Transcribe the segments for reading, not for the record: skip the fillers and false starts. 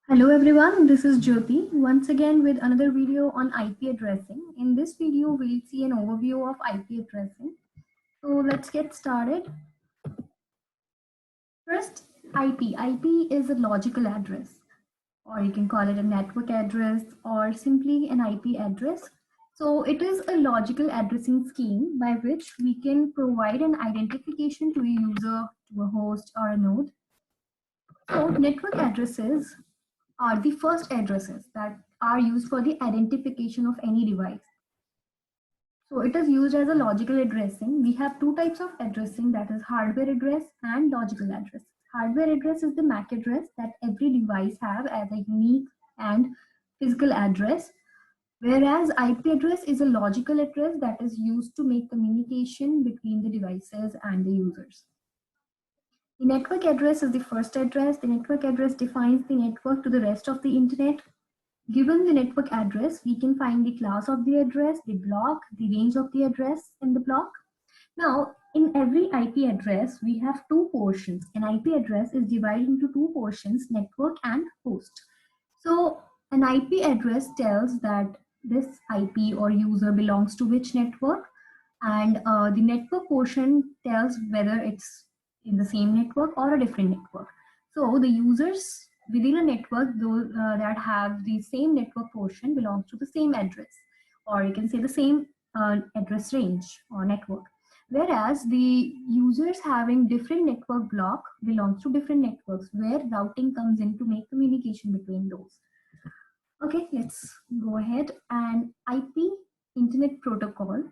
Hello everyone, this is Jyoti once again with another video on IP addressing. In this video, we'll see an overview of IP addressing. So let's get started. First, IP. IP is a logical address, or you can call it a network address or simply an IP address. So it is a logical addressing scheme by which we can provide an identification to a user, to a host or a node. So network addresses are the first addresses that are used for the identification of any device. So it is used as a logical addressing. We have two types of addressing, that is hardware address and logical address. Hardware address is the MAC address that every device have as a unique and physical address, whereas IP address is a logical address that is used to make communication between the devices and the users. The network address is the first address. The network address defines the network to the rest of the internet. Given the network address, we can find the class of the address, the block, the range of the address in the block. Now, in every IP address, we have two portions. An IP address is divided into two portions, network and host. So an IP address tells that this IP or user belongs to which network, and the network portion tells whether it's in the same network or a different network. So the users within a network, those that have the same network portion, belongs to the same address, or you can say the same address range or network. Whereas the users having different network block belongs to different networks, where routing comes in to make communication between those. Okay, let's go ahead. And IP, Internet Protocol.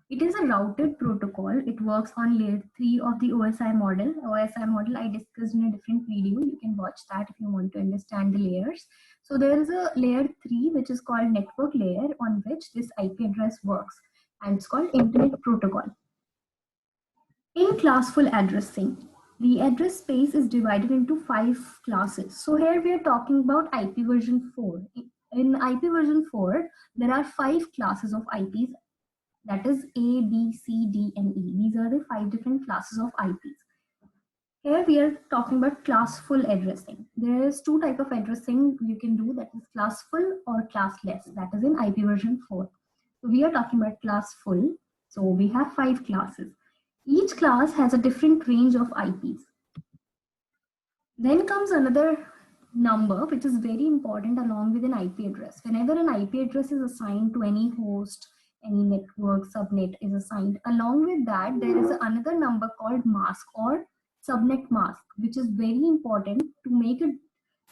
It is a routed protocol. It works on layer 3 of the OSI model. OSI model I discussed in a different video. You can watch that if you want to understand the layers. So there is a layer 3 which is called network layer, on which this IP address works, and it's called Internet Protocol. In classful addressing, the address space is divided into 5 classes. So here we are talking about IP version 4. In IP version 4, there are 5 classes of IPs, that is A, B, C, D, and E. These are the 5 different classes of IPs. Here we are talking about classful addressing. There is 2 types of addressing you can do, that is classful or classless, that is in IP version 4. So we are talking about classful. So we have 5 classes. Each class has a different range of IPs. Then comes another number which is very important along with an IP address. Whenever an IP address is assigned to any host, any network, subnet is assigned, along with that there is another number called mask or subnet mask, which is very important to make a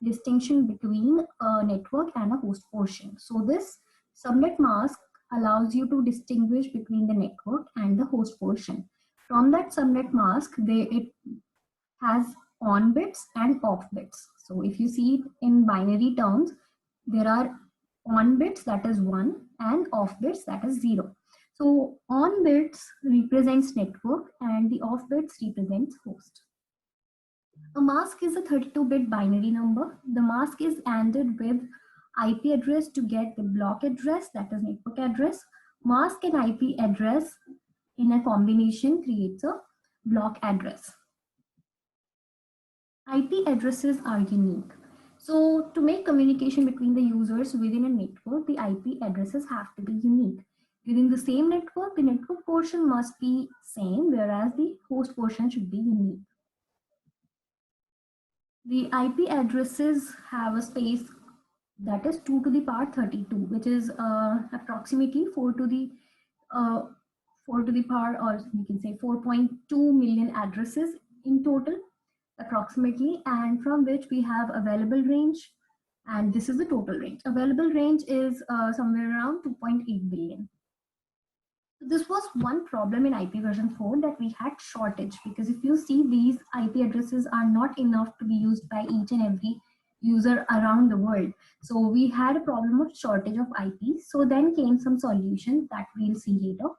distinction between a network and a host portion. So this subnet mask allows you to distinguish between the network and the host portion. From that subnet mask, it has on bits and off bits. So if you see it in binary terms, there are on bits, that is 1, and off bits, that is 0. So on bits represents network and the off bits represents host. A mask is a 32-bit binary number. The mask is ANDed with IP address to get the block address, that is network address. Mask and IP address in a combination creates a block address. IP addresses are unique. So to make communication between the users within a network, the IP addresses have to be unique. Within the same network, the network portion must be same, whereas the host portion should be unique. The IP addresses have a space that is 2 to the power 32, which is approximately 4 to the power, or we can say 4.2 million addresses in total, approximately, and from which we have available range, and this is the total range. Available range is somewhere around 2.8 billion. So this was one problem in IP version 4, that we had shortage, because if you see, these IP addresses are not enough to be used by each and every user around the world. So we had a problem of shortage of IPs. So then came some solutions that we'll see later.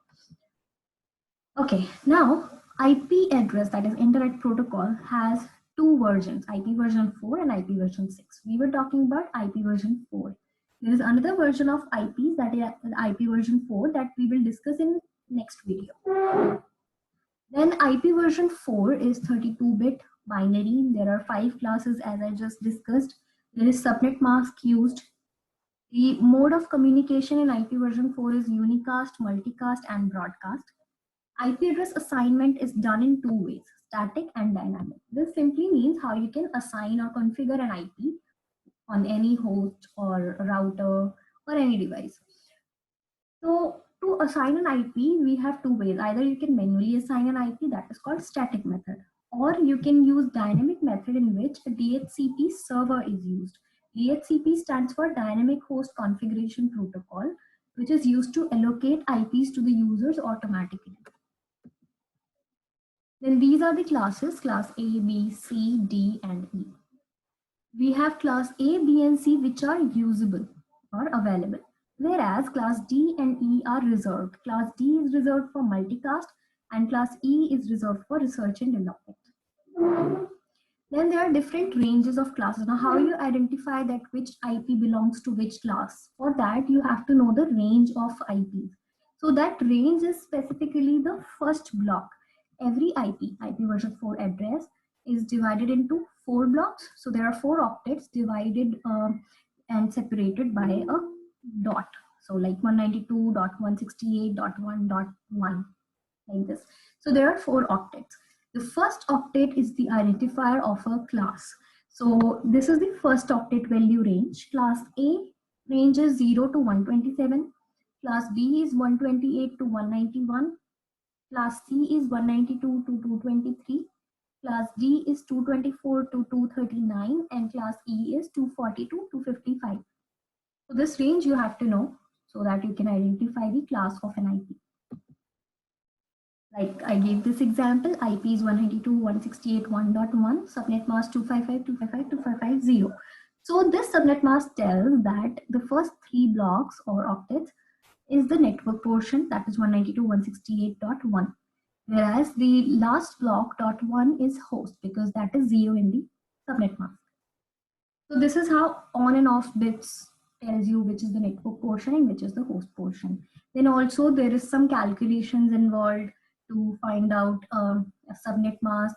Okay, now IP address, that is Internet Protocol, has 2 versions, IP version 4 and IP version 6. We were talking about IP version 4. There is another version of IPs, that is IP version 4, that we will discuss in next video. Then IP version 4 is 32-bit binary. There are 5 classes as I just discussed. There is subnet mask used. The mode of communication in IP version 4 is unicast, multicast, and broadcast. IP address assignment is done in two ways, static and dynamic. This simply means how you can assign or configure an IP on any host or router or any device. So to assign an IP, we have two ways. Either you can manually assign an IP, that is called static method, or you can use dynamic method in which a DHCP server is used. DHCP stands for Dynamic Host Configuration Protocol, which is used to allocate IPs to the users automatically. Then these are the classes, class A, B, C, D, and E. We have class A, B, and C, which are usable or available, whereas class D and E are reserved. Class D is reserved for multicast and class E is reserved for research and development. Then there are different ranges of classes. Now, how you identify that which IP belongs to which class? For that, you have to know the range of IPs. So that range is specifically the first block. Every IP version 4 address is divided into 4 blocks. So there are 4 octets divided and separated by a dot. So like 192.168.1.1 like this. So there are 4 octets. The first octet is the identifier of a class. So this is the first octet value range. Class A range is 0 to 127. Class B is 128 to 191. Class C is 192 to 223. Class D is 224 to 239. And class E is 240 to 255. So this range you have to know so that you can identify the class of an IP. Like I gave this example, IP is 192.168.1.1, subnet mask 255.255.255.0. So this subnet mask tells that the first 3 blocks or octets is the network portion, that is 192.168.1. Whereas the last block .1 is host, because that is 0 in the subnet mask. So this is how on and off bits tells you which is the network portion and which is the host portion. Then also there is some calculations involved to find out a subnet mask,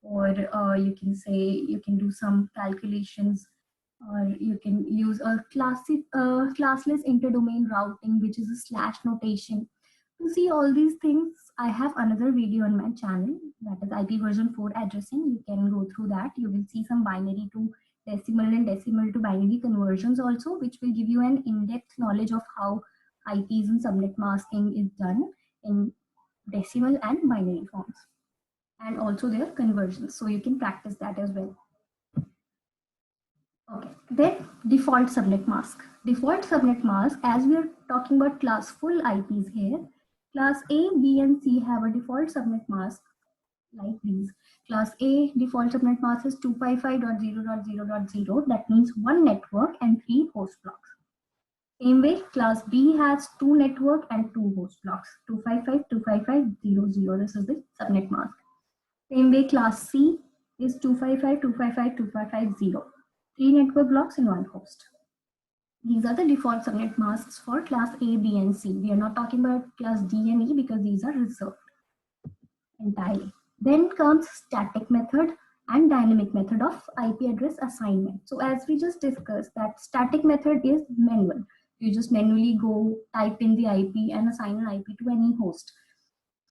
or you can say you can do some calculations, or you can use a classless interdomain routing, which is a slash notation. To see all these things, I have another video on my channel, that is IP version 4 addressing. You can go through that. You will see some binary to decimal and decimal to binary conversions also, which will give you an in-depth knowledge of how IPs and subnet masking is done in decimal and binary forms, and also their conversions. So you can practice that as well. Okay, then default subnet mask. Default subnet mask, as we are talking about class full IPs here, class A, B, and C have a default subnet mask like these. Class A default subnet mask is 255.0.0.0. That means one network and 3 host blocks. Same way, class B has 2 network and 2 host blocks, 255.255.0.0. This is the subnet mask. Same way, class C is 255.255.255.0. 3 network blocks and 1 host. These are the default subnet masks for class A, B, and C. We are not talking about class D and E because these are reserved entirely. Then comes static method and dynamic method of IP address assignment. So as we just discussed, that static method is manual. You just manually go type in the IP and assign an IP to any host.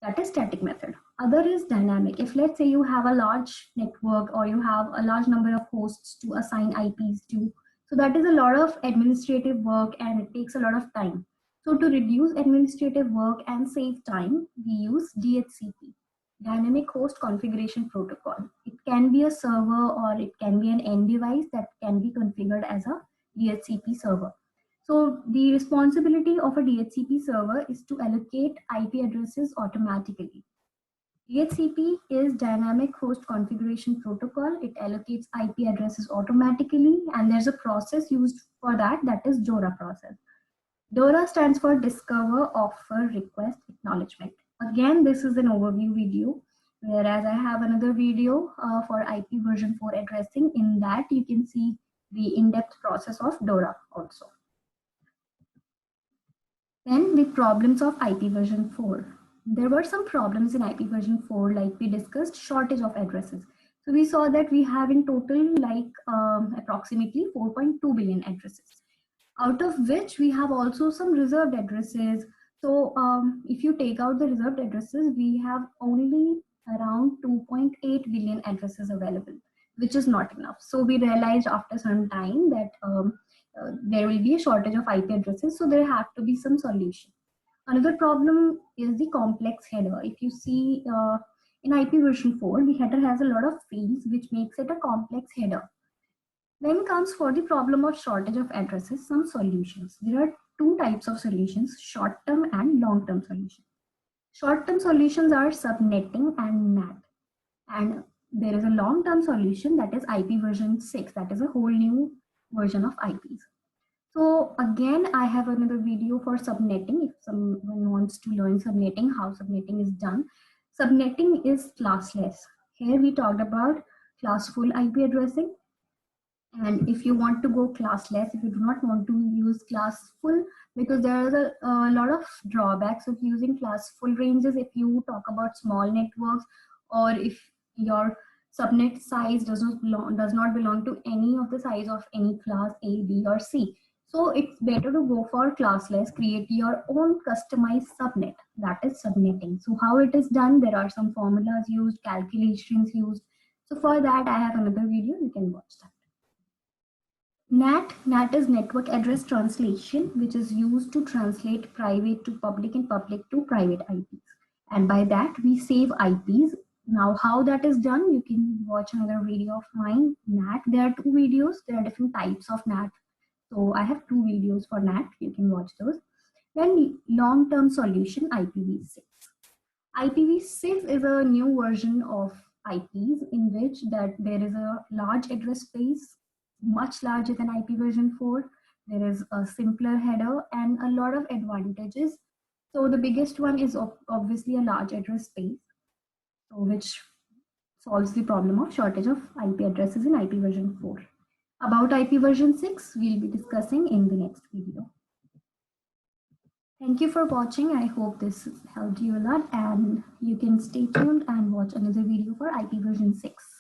That is static method. Other is dynamic. If let's say you have a large network or you have a large number of hosts to assign IPs to, so that is a lot of administrative work and it takes a lot of time. So to reduce administrative work and save time, we use DHCP, Dynamic Host Configuration Protocol. It can be a server or it can be an end device that can be configured as a DHCP server. So the responsibility of a DHCP server is to allocate IP addresses automatically. DHCP is Dynamic Host Configuration Protocol. It allocates IP addresses automatically, and there's a process used for that, that is DORA process. DORA stands for Discover, Offer, Request, Acknowledgement. Again, this is an overview video, whereas I have another video for IP version 4 addressing. In that, you can see the in-depth process of DORA also. Then the problems of IP version 4. There were some problems in IP version 4, like we discussed, shortage of addresses. So we saw that we have in total like approximately 4.2 billion addresses, out of which we have also some reserved addresses. So if you take out the reserved addresses, we have only around 2.8 billion addresses available, which is not enough. So we realized after some time that there will be a shortage of IP addresses, so there have to be some solution. Another problem is the complex header. If you see in IP version 4, the header has a lot of fields, which makes it a complex header. Then comes for the problem of shortage of addresses, some solutions. There are two types of solutions, short-term and long-term solutions. Short-term solutions are subnetting and NAT. And there is a long-term solution, that is IP version 6. That is a whole new version of IPs. So again, I have another video for subnetting. If someone wants to learn subnetting, how subnetting is done. Subnetting is classless. Here we talked about classful IP addressing. And if you want to go classless, if you do not want to use classful, because there is a lot of drawbacks of using classful ranges if you talk about small networks, or if your subnet size does not belong to any of the size of any class A, B, or C. So it's better to go for classless, create your own customized subnet. That is subnetting. So how it is done, there are some formulas used, calculations used. So for that, I have another video, you can watch that. NAT is network address translation, which is used to translate private to public and public to private IPs. And by that, we save IPs. Now, how that is done, you can watch another video of mine, NAT. There are two videos. There are different types of NAT. So I have two videos for NAT. You can watch those. Then long-term solution, IPv6. IPv6 is a new version of IPs in which that there is a large address space, much larger than IP version 4. There is a simpler header and a lot of advantages. So the biggest one is obviously a large address space, so which solves the problem of shortage of IP addresses in IP version 4. About IP version 6, we'll be discussing in the next video. Thank you for watching. I hope this helped you a lot, and you can stay tuned and watch another video for IP version 6.